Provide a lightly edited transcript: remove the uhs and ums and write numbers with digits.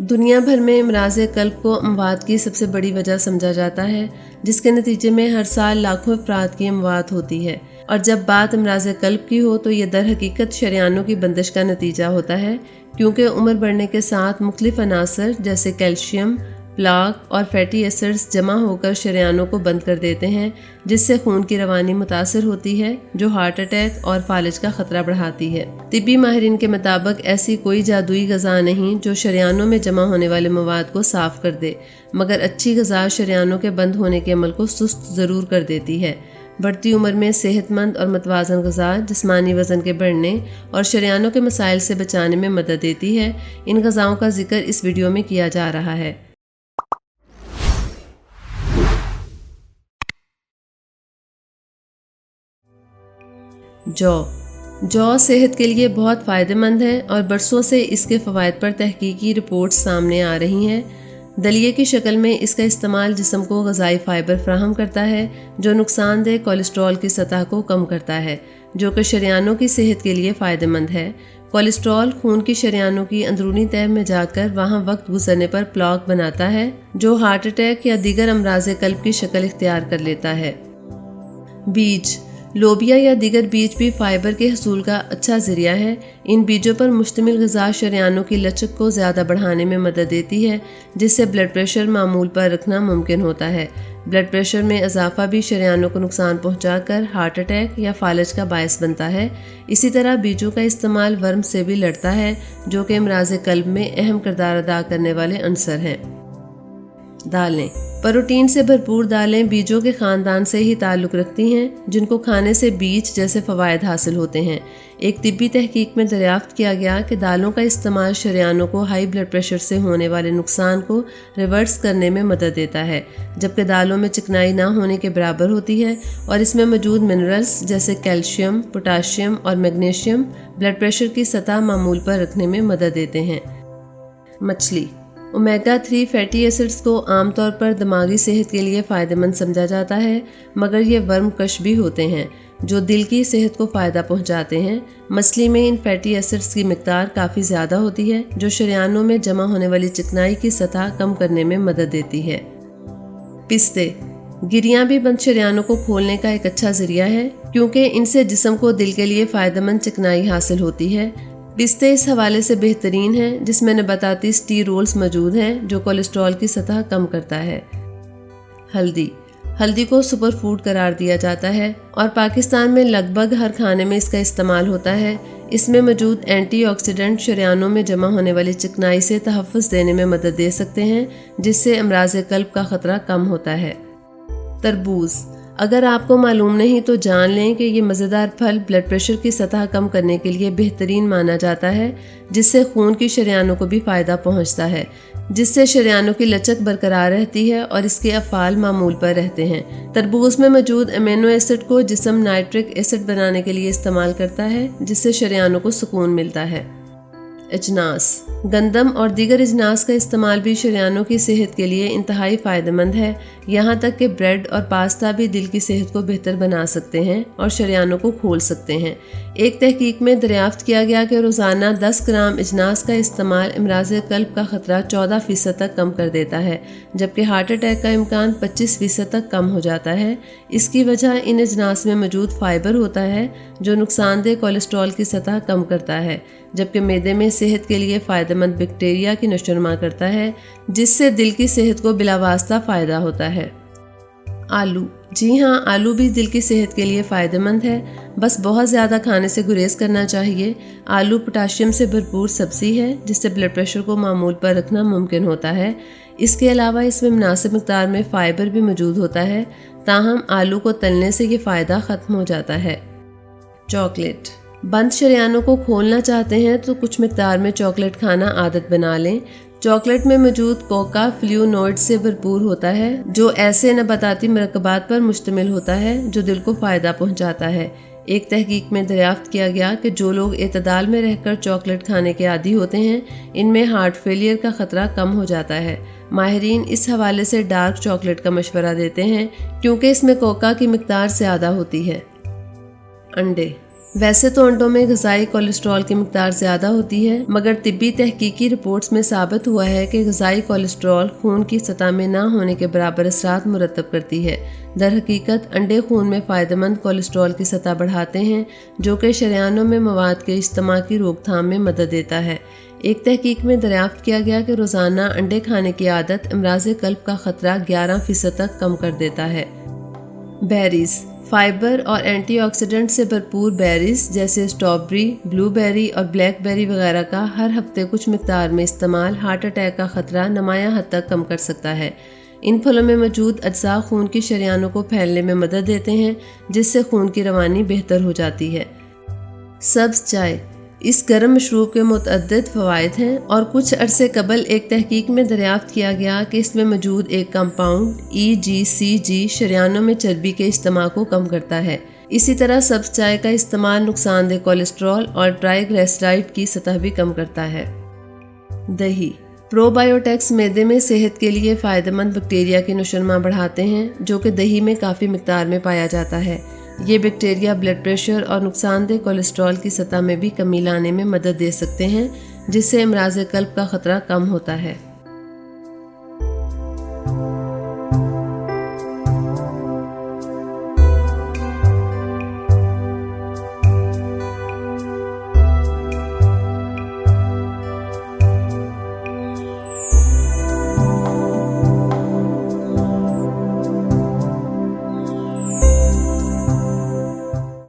دنیا بھر میں امراض قلب کو اموات کی سب سے بڑی وجہ سمجھا جاتا ہے، جس کے نتیجے میں ہر سال لاکھوں افراد کی اموات ہوتی ہے، اور جب بات امراض قلب کی ہو تو یہ در حقیقت شریانوں کی بندش کا نتیجہ ہوتا ہے، کیونکہ عمر بڑھنے کے ساتھ مختلف عناصر جیسے کیلشیم، پلاک اور فیٹی ایسڈز جمع ہو کر شریانوں کو بند کر دیتے ہیں، جس سے خون کی روانی متاثر ہوتی ہے، جو ہارٹ اٹیک اور فالج کا خطرہ بڑھاتی ہے۔ طبی ماہرین کے مطابق ایسی کوئی جادوئی غذا نہیں جو شریانوں میں جمع ہونے والے مواد کو صاف کر دے، مگر اچھی غذا شریانوں کے بند ہونے کے عمل کو سست ضرور کر دیتی ہے۔ بڑھتی عمر میں صحت مند اور متوازن غذا جسمانی وزن کے بڑھنے اور شریانوں کے مسائل سے بچانے میں مدد دیتی ہے۔ ان غذاؤں کا ذکر اس ویڈیو میں کیا جا رہا ہے۔ جو صحت کے لیے بہت فائدہ مند ہے اور برسوں سے اس کے فوائد پر تحقیقی رپورٹس سامنے آ رہی ہیں۔ دلیے کی شکل میں اس کا استعمال جسم کو غذائی فائبر فراہم کرتا ہے، جو نقصان دہ کولیسٹرول کی سطح کو کم کرتا ہے، جو کہ شریانوں کی صحت کے لیے فائدہ مند ہے۔ کولیسٹرول خون کی شریانوں کی اندرونی تہہ میں جا کر وہاں وقت گزرنے پر پلاک بناتا ہے، جو ہارٹ اٹیک یا دیگر امراض قلب کی شکل اختیار کر لیتا ہے۔ بیج، لوبیا یا دیگر بیج بھی فائبر کے حصول کا اچھا ذریعہ ہے۔ ان بیجوں پر مشتمل غذا شریانوں کی لچک کو زیادہ بڑھانے میں مدد دیتی ہے، جس سے بلڈ پریشر معمول پر رکھنا ممکن ہوتا ہے۔ بلڈ پریشر میں اضافہ بھی شریانوں کو نقصان پہنچا کر ہارٹ اٹیک یا فالج کا باعث بنتا ہے۔ اسی طرح بیجوں کا استعمال ورم سے بھی لڑتا ہے، جو کہ امراض قلب میں اہم کردار ادا کرنے والے عنصر ہیں۔ دالیں، پروٹین سے بھرپور دالیں بیجوں کے خاندان سے ہی تعلق رکھتی ہیں، جن کو کھانے سے بیج جیسے فوائد حاصل ہوتے ہیں۔ ایک طبی تحقیق میں دریافت کیا گیا کہ دالوں کا استعمال شریانوں کو ہائی بلڈ پریشر سے ہونے والے نقصان کو ریورس کرنے میں مدد دیتا ہے، جبکہ دالوں میں چکنائی نہ ہونے کے برابر ہوتی ہے، اور اس میں موجود منرلز جیسے کیلشیم، پوٹاشیم اور میگنیشیم بلڈ پریشر کی سطح معمول پر رکھنے میں مدد دیتے ہیں۔ مچھلی، اومیگا 3 فیٹی ایسڈز کو عام طور پر دماغی صحت کے لیے فائدہ مند سمجھا جاتا ہے، مگر یہ ورم کش بھی ہوتے ہیں، جو دل کی صحت کو فائدہ پہنچاتے ہیں۔ مچھلی میں ان فیٹی ایسڈز کی مقدار کافی زیادہ ہوتی ہے، جو شریانوں میں جمع ہونے والی چکنائی کی سطح کم کرنے میں مدد دیتی ہے۔ پستے، گریاں بھی بند شریانوں کو کھولنے کا ایک اچھا ذریعہ ہے، کیونکہ ان سے جسم کو دل کے لیے فائدہ مند چکنائی حاصل ہوتی ہے۔ پستے اس حوالے سے بہترین ہیں، جس میں نباتاتی سٹیرولز موجود ہیں، جو کولیسٹرول کی سطح کم کرتا ہے۔ ہلدی کو سپر فوڈ قرار دیا جاتا ہے، اور پاکستان میں لگ بھگ ہر کھانے میں اس کا استعمال ہوتا ہے۔ اس میں موجود اینٹی آکسیڈنٹ شریانوں میں جمع ہونے والی چکنائی سے تحفظ دینے میں مدد دے سکتے ہیں، جس سے امراض قلب کا خطرہ کم ہوتا ہے۔ تربوز، اگر آپ کو معلوم نہیں تو جان لیں کہ یہ مزیدار پھل بلڈ پریشر کی سطح کم کرنے کے لیے بہترین مانا جاتا ہے، جس سے خون کی شریانوں کو بھی فائدہ پہنچتا ہے، جس سے شریانوں کی لچک برقرار رہتی ہے اور اس کے افعال معمول پر رہتے ہیں۔ تربوز میں موجود امینو ایسڈ کو جسم نائٹرک ایسڈ بنانے کے لیے استعمال کرتا ہے، جس سے شریانوں کو سکون ملتا ہے۔ اجناس، گندم اور دیگر اجناس کا استعمال بھی شریانوں کی صحت کے لیے انتہائی فائدہ مند ہے، یہاں تک کہ بریڈ اور پاستا بھی دل کی صحت کو بہتر بنا سکتے ہیں اور شریانوں کو کھول سکتے ہیں۔ ایک تحقیق میں دریافت کیا گیا کہ روزانہ 10 گرام اجناس کا استعمال امراض قلب کا خطرہ 14% تک کم کر دیتا ہے، جبکہ ہارٹ اٹیک کا امکان 25% تک کم ہو جاتا ہے۔ اس کی وجہ ان اجناس میں موجود فائبر ہوتا ہے، جو نقصان دہ کولیسٹرول کی سطح کم کرتا ہے، جبکہ معدے میں صحت کے لیے فائدہ مند بیکٹیریا کی نشوونما کرتا ہے، جس سے دل کی صحت کو بلا واسطہ فائدہ ہوتا ہے۔ آلو، جی ہاں، آلو بھی دل کی صحت کے لیے فائدہ مند ہے، بس بہت زیادہ کھانے سے گریز کرنا چاہیے۔ آلو پوٹاشیم سے بھرپور سبزی ہے، جس سے بلڈ پریشر کو معمول پر رکھنا ممکن ہوتا ہے۔ اس کے علاوہ اس میں مناسب مقدار میں فائبر بھی موجود ہوتا ہے، تاہم آلو کو تلنے سے یہ فائدہ ختم ہو جاتا ہے۔ چاکلیٹ، بند شریانوں کو کھولنا چاہتے ہیں تو کچھ مقدار میں چاکلیٹ کھانا عادت بنا لیں۔ چاکلیٹ میں موجود کوکا فلیونوئڈ سے بھرپور ہوتا ہے، جو ایسے نباتاتی مرکبات پر مشتمل ہوتا ہے جو دل کو فائدہ پہنچاتا ہے۔ ایک تحقیق میں دریافت کیا گیا کہ جو لوگ اعتدال میں رہ کر چاکلیٹ کھانے کے عادی ہوتے ہیں، ان میں ہارٹ فیلئر کا خطرہ کم ہو جاتا ہے۔ ماہرین اس حوالے سے ڈارک چاکلیٹ کا مشورہ دیتے ہیں، کیونکہ اس میں کوکا کی مقدار زیادہ ہوتی ہے۔ انڈے، ویسے تو انڈوں میں غذائی کولیسٹرول کی مقدار زیادہ ہوتی ہے، مگر طبی تحقیقی رپورٹس میں ثابت ہوا ہے کہ غذائی کولیسٹرول خون کی سطح میں نہ ہونے کے برابر اثرات مرتب کرتی ہے۔ در حقیقت انڈے خون میں فائدہ مند کولیسٹرول کی سطح بڑھاتے ہیں، جو کہ شریانوں میں مواد کے اجتماع کی روک تھام میں مدد دیتا ہے۔ ایک تحقیق میں دریافت کیا گیا کہ روزانہ انڈے کھانے کی عادت امراض قلب کا خطرہ 11% تک کم کر دیتا ہے۔ بیریز، فائبر اور اینٹی آکسیڈنٹ سے بھرپور بیریز جیسے اسٹرابیری، بلو بیری اور بلیک بیری وغیرہ کا ہر ہفتے کچھ مقدار میں استعمال ہارٹ اٹیک کا خطرہ نمایاں حد تک کم کر سکتا ہے۔ ان پھلوں میں موجود اجزاء خون کی شریانوں کو پھیلنے میں مدد دیتے ہیں، جس سے خون کی روانی بہتر ہو جاتی ہے۔ سبز چائے، اس گرم مشروب کے متعدد فوائد ہیں اور کچھ عرصے قبل ایک تحقیق میں دریافت کیا گیا کہ اس میں موجود ایک کمپاؤنڈ EGCG شریانوں میں چربی کے اجتماع کو کم کرتا ہے۔ اسی طرح سبز چائے کا استعمال نقصان دہ کولیسٹرول اور ٹرائی گلیسرائڈ کی سطح بھی کم کرتا ہے۔ دہی، پرو بایوٹکس معدے میں صحت کے لیے فائدہ مند بیکٹیریا کی نشوونما بڑھاتے ہیں، جو کہ دہی میں کافی مقدار میں پایا جاتا ہے۔ یہ بیکٹیریا بلڈ پریشر اور نقصان دہ کولیسٹرول کی سطح میں بھی کمی لانے میں مدد دے سکتے ہیں، جس سے امراض قلب کا خطرہ کم ہوتا ہے۔